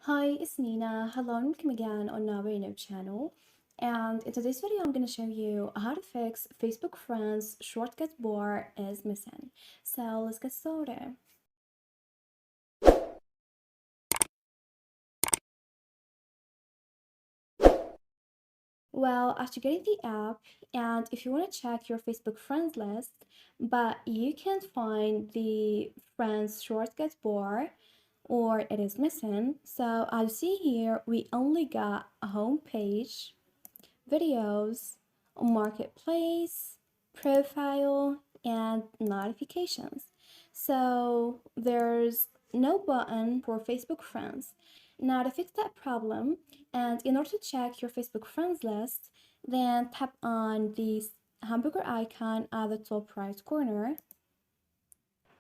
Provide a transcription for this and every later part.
Hi, it's Nina. Hello and welcome again on our YouTube channel. And in today's video, I'm going to show you how to fix Facebook Friends shortcut bar is missing. So let's get started. Well, after getting the app, and if you want to check your Facebook friends list, but you can't find the friends shortcut bar or it is missing, so I'll see here we only got a home page, videos, marketplace, profile, and notifications. So there's no button for Facebook friends. Now to fix that problem, and in order to check your Facebook friends list, then tap on the hamburger icon at the top right corner.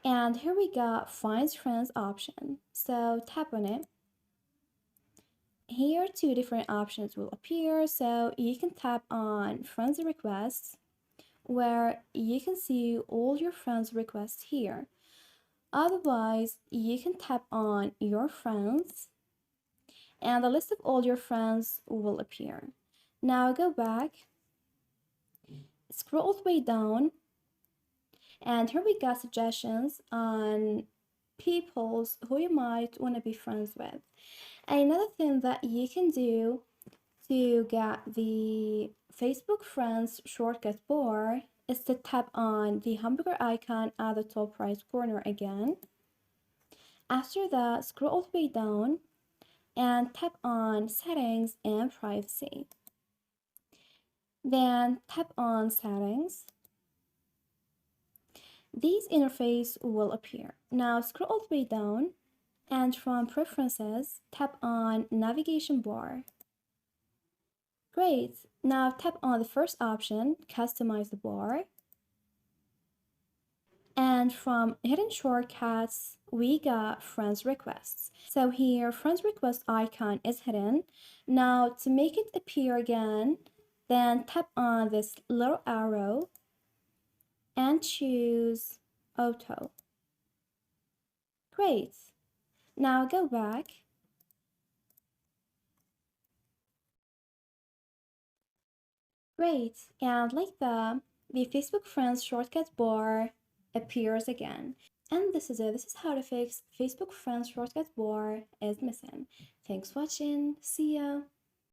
And here we got Find Friends option. So tap on it. Here two different options will appear, so you can tap on friends requests where you can see all your friends requests here. Otherwise, you can tap on your friends and the list of all your friends will appear. Now go back, scroll all the way down, and here we got suggestions on peoples who you might want to be friends with. And another thing that you can do to get the Facebook Friends shortcut bar is to tap on the hamburger icon at the top right corner again. After that, scroll all the way down and tap on Settings and Privacy. Then tap on Settings. These interface will appear. Now scroll all the way down and from Preferences, tap on Navigation Bar. Great, now tap on the first option, Customize the bar. And from Hidden Shortcuts, we got Friends Requests. So here, Friends Request icon is hidden. Now to make it appear again, then tap on this little arrow and choose Auto. Great. Now go back. Great. And like that, the Facebook Friends shortcut bar appears again. And this is it. This is how to fix Facebook Friends shortcut bar is missing. Thanks for watching. See ya.